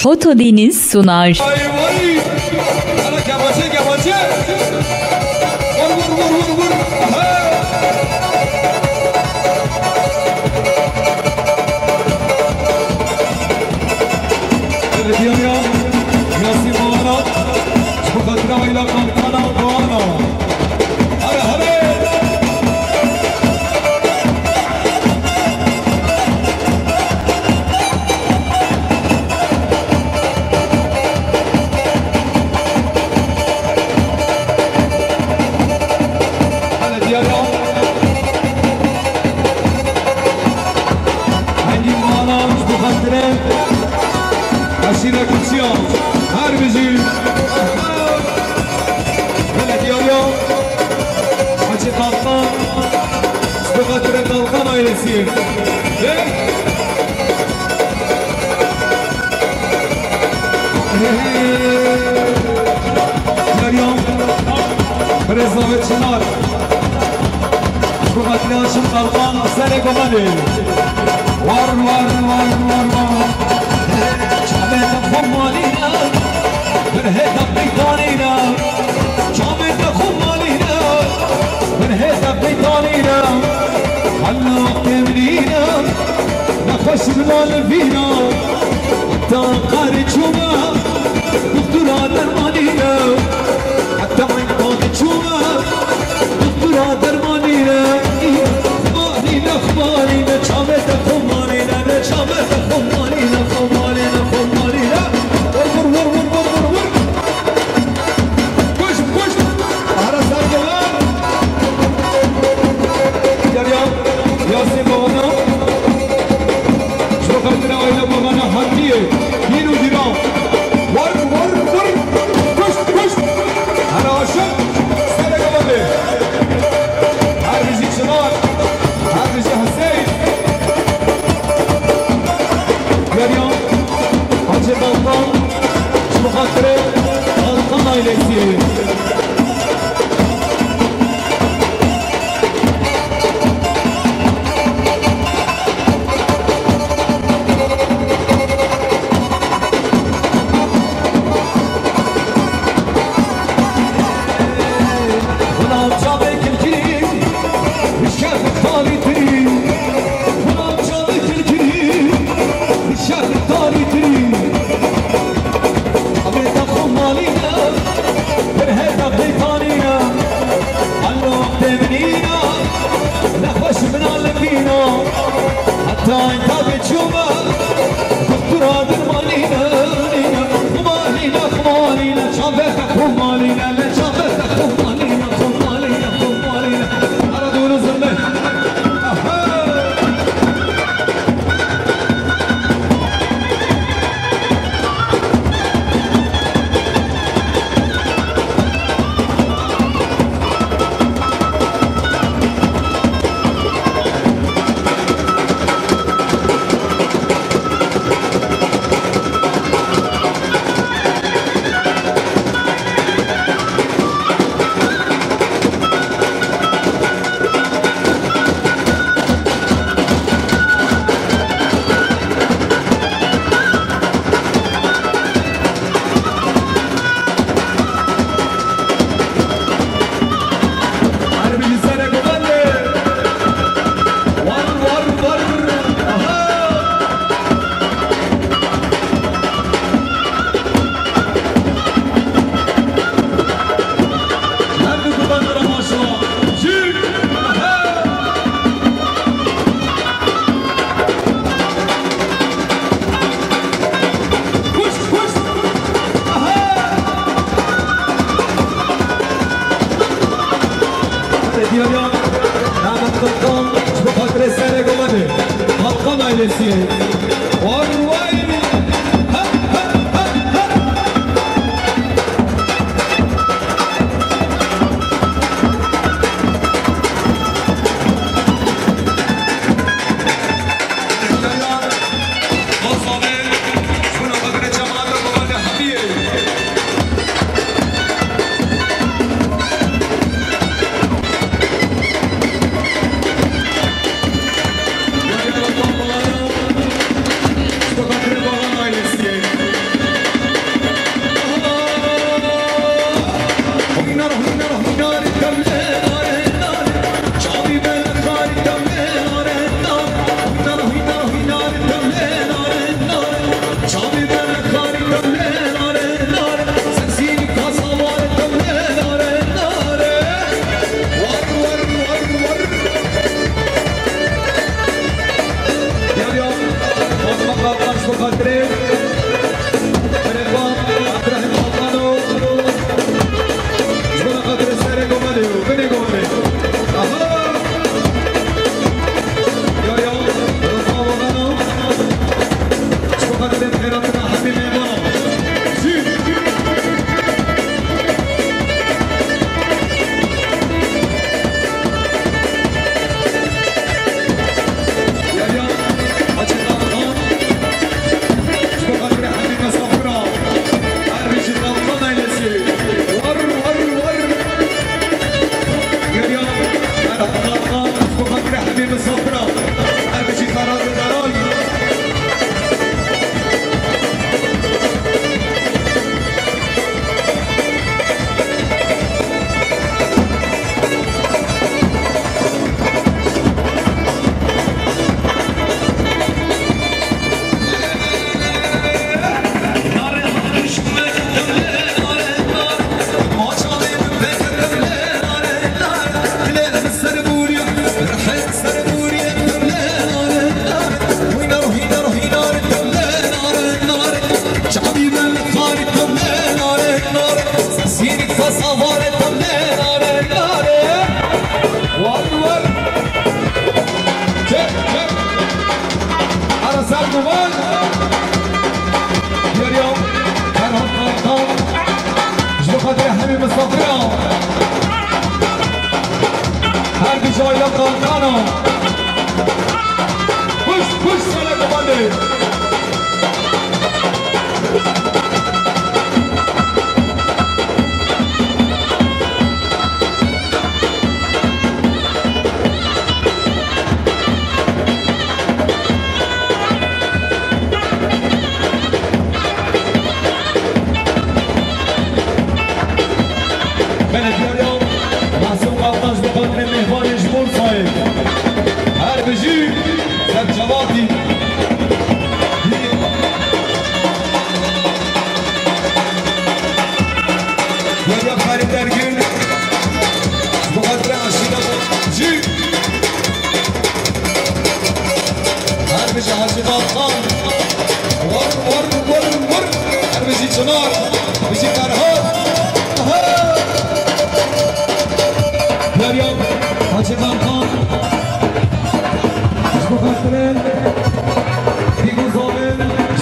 Foto Deniz sunar. Vay vay. Ana kebaçe kebaçe. Vur vur vur vur vur. Aha. Evet ya. Yasin Bağana. Çok hatıramayla kalkana Bağana. Hadi hadi. Aşire kutsiya her bizi böyle diyor ya Hacı Kalkan Sıkıntı Kalkan ailesi Meryem Brezavet Çınar Sıkıntı Aşım Kalkan Sene Komani Var var var var var Çabet Kumalina Berheda Beytanina Çabet Kumalina Berheda Beytanina Allah temnina Nefes bilal fina Hatta qarçuma Doktora dermanina Hatta qarçuma Doktora dermanina Kumalina kumalina Çabet Kumalina Çabet Kumalina Kumalina Kumalina Vur vur vur vur vur vur Koş koş Ara sargılar Derya Yasin Bağana Şokatına aile Bağana Hatiye Yinu Diram Vur vur vur Koş koş Ara aşık Sene kalandı Her bizi Çınar Her bizi Hüseyin Derya Hacı Kalkan Şuhatırı Kalkan ailesi Buna çabe kilkiri Şerif talitiri Buna çabe kilkiri Şerif talitiri Abeta kumalina Berheda beytanina Allah temnina Nefes minalefina Hatta inta beçuma Doktora dermanina Kumalina kumalina Çabeta kumalina Çabeta kumalina Kumalina kumalina Aradığınız zırne چنار بشی فرهاد بیاریم حاجی خان بخاطر دیگو زامن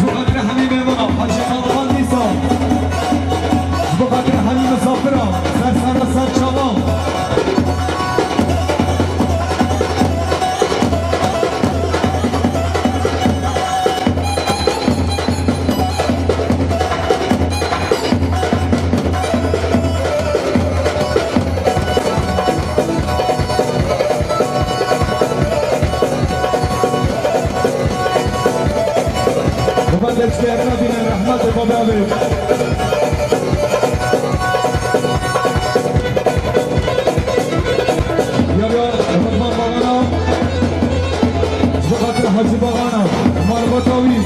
بخاطر همین میمونم حاجی خان نیسا بخاطر همین مسافرم سر و سر چوام اشتیاقنا بین رحمت بابا علی یا رحمت باغانا بخاطر حاجی باغانا مالباتاوی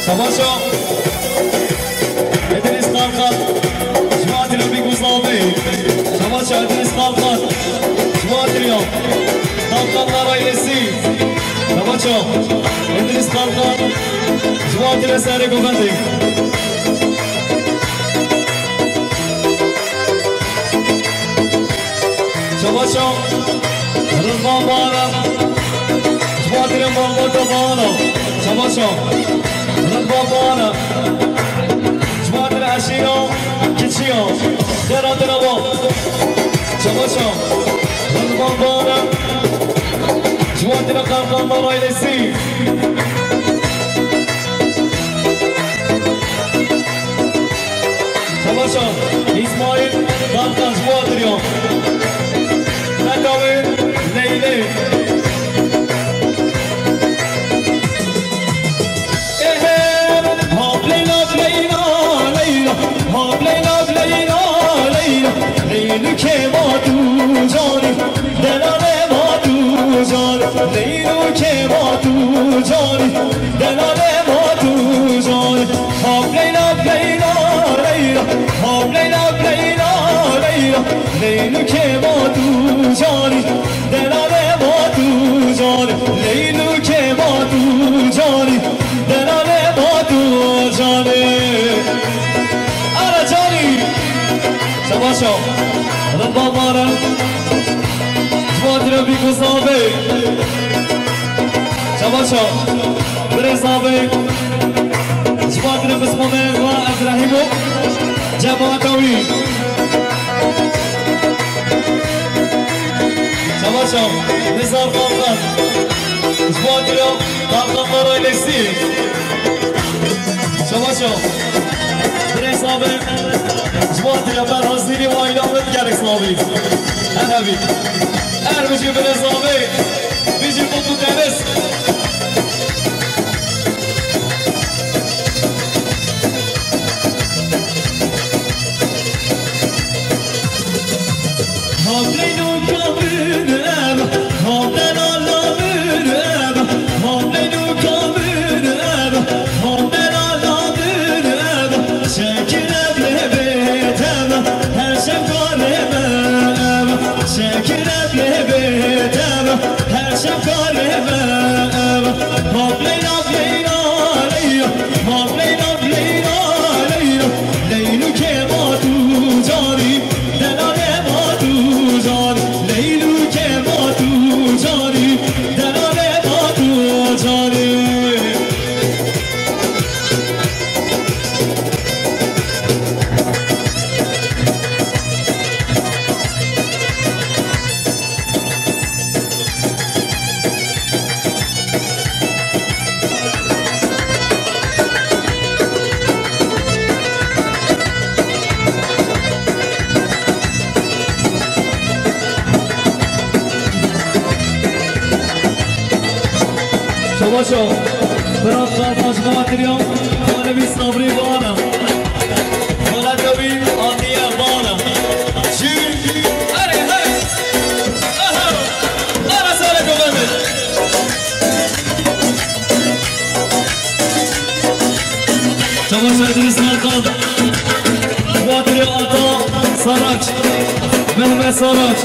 شماشا ادریس خالقات جماعت ربی گوزاوی شماشا ادریس خالقات جماعت اليوم خالقات نارایلسی شماشا ادریس خالقات جماعت الاساری گوگندی شماشا رضوان بانا جماعت اليوم بانا شماشا رضوان بانا جماعت العشيرة كتشيا درا درا شماشا رضوان بانا جماعت القرقان نارایلسی شماشا اسماعیل قرقان جماعت اليوم نداوي ليلي لیلو که ما تو جانی دلال ما تو جانی لیلو که ما تو جانی دلال ما تو جانی خواب لیلا لیلا لیلا خواب لیلا لیلا لیلا لیلو که ما تو جانی دلال ما تو جانی لیلو که ما تو جانی دلال ما تو جانی آره جانی شباشا ربا مارا جواد ربی گزاوی شباشا برزاوی جواد رب اسمونه و ابراهیمو جماعتاوی شباشا نزار قامدان جواد رب قامدان نارایلسی شباشا برزاوی جواد رب برحضیری و ایلامت گرک سلاوی هنوی بجي برزاوی بيجي بطو دنس Hamleyno kabirem, hamlen alamirem, hamleyno kabirem, hamlen alamirem, şekirem lebetem, her şefkaremem, şekirem lebetem, her şefkaremem, hamleyno leyla leyla, hamleyno leyla leyla, leylu kematu cari, delale لیلو که ما تو جانی دلال ما تو جانی شباشا برات خواهد جماعت اليوم خانبی صبری بانا خالدوی آنیه بانا چی؟ اره های اهو آره ساله گوهمه شباشا ادریس خالقان جماعت اليوم آتا ساراج مهمه ساراج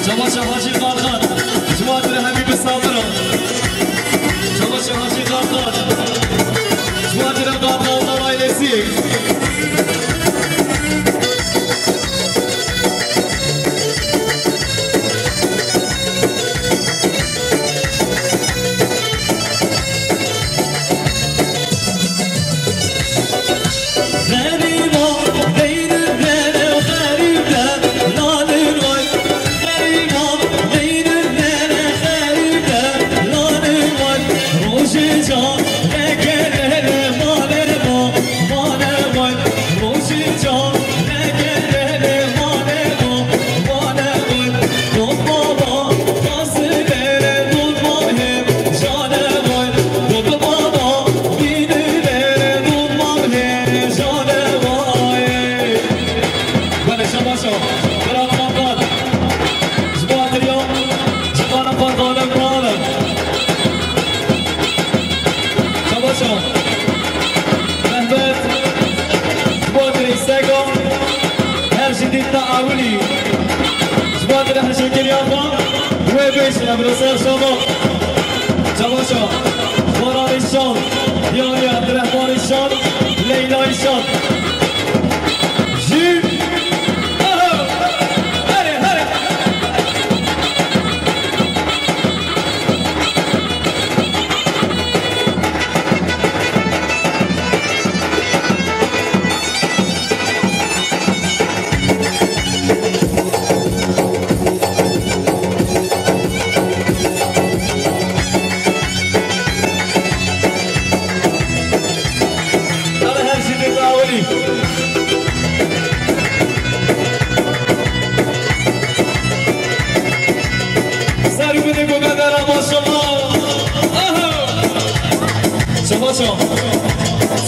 جماعت حاجی خالقان جماعت حبیب صابران Yapan ve beşine burası şama Çamaşa Baran İşan Diyari Abdurrahman İşan Leyla İşan Jim Hadi hadi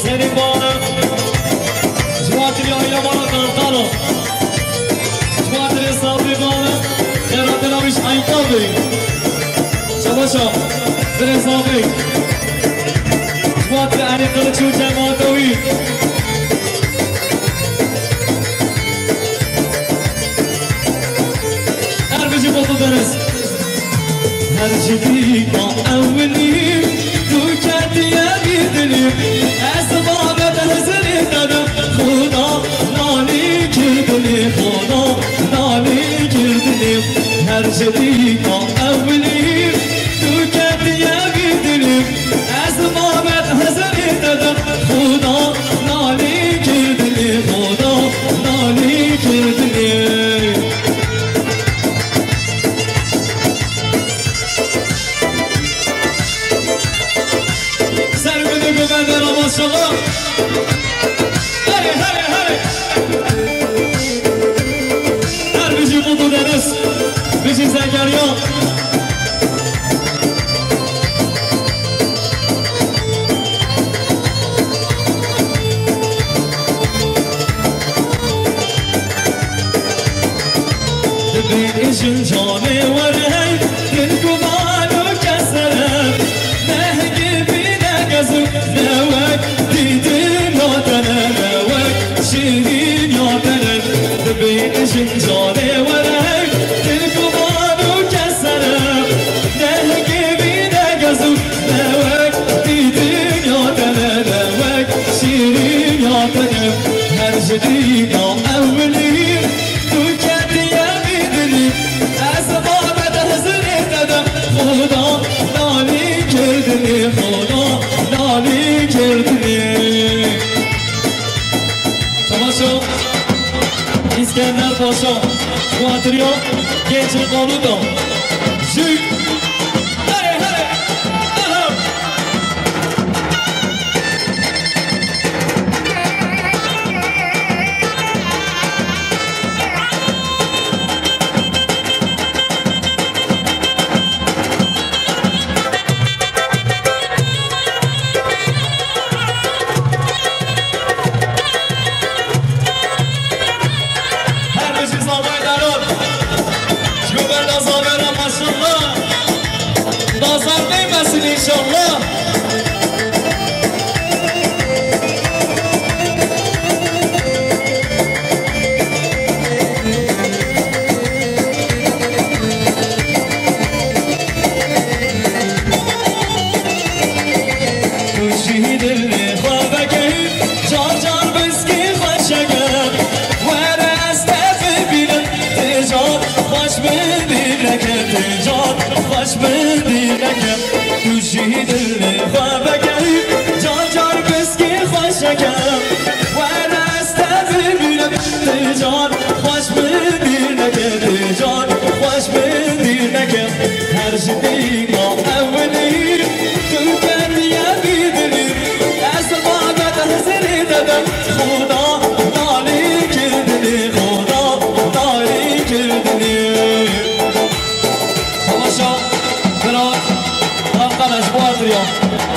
Senin bana Cemaatini aile bana kankanı Cemaatini sabri bana Yaratın amış aynkal bey Çamaşa Senin sabri Cemaatini Ali Kılıçu Cemaatovi Her bici botu deniz Her cidika evvelim Tüketiye gidelim Esbabet hazır dedim Khuda nali girdilim Khuda nali girdilim Her cidika evvelim Tüketiye gidelim Esbabet hazır dedim Khuda nali girdilim Khuda nali girdilim Maşallah Hadi hadi hadi Her bizi buldu deniz Bizi zeker yok Dibin işin canı var hey Dil kumanı keserim Ne gibi ne gözüm ne vek Didim ya dene ne vek Şirin ya dene Dibin işin canı var hey Dil kumanı keserim Ne gibi ne gözüm ne vek Didim ya dene ne vek Şirin ya dene Her şeyin ya evveliyim Tüketiye bidilim Esbabet hazır dedim Khuda nali girdili Khuda nali girdili Çamaşo İskender Paşa Kuatrio Gençlik Konuda Şük Hadi hadi Aha İnşallah تجيد الغابة قريب جار بسكي خشكم وانا استغفر لك تجار خوش بدينك تجار خوش بدينك هر شدي ما اولي تنكر يا بيدني اسبابت حسني دبم خدا نالي كردني خدا نالي كردني خلاشا برات Arkadaş bu atıyor.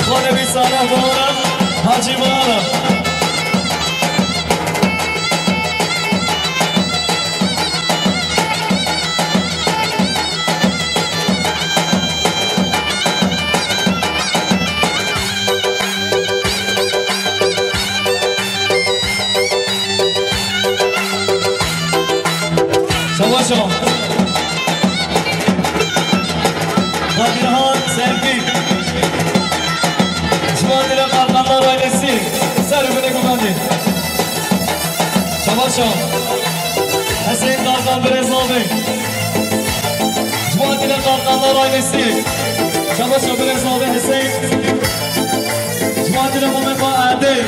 Kone bir sana bağıra, hacı bağıra. Savaşa. Nagirhan Sevgi Cumadiyle Kartanlar ailesi Serübüne Gümeni Çamaşo Hüseyin Dardan Brezovi Cumadiyle Kartanlar ailesi Çamaşo Brezovi Hüseyin Cumadiyle Mehmet Adi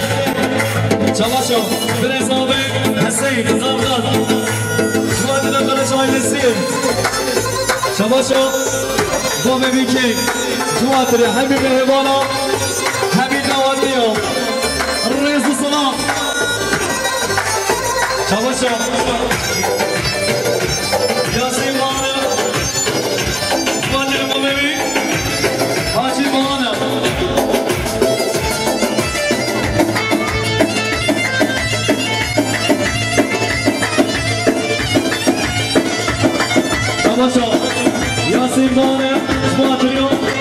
Çamaşo Brezovi Hüseyin Dardan Cumadiyle Kılıç ailesi Çamaşo Dome Biki Cumadiyle Habib Hevana Habib Davadiyo Rezu Salam Çamaşo Yasin Bana Cumadiyle Mehmet Hacı Bana Çamaşo Yasin Bana Cumadiyle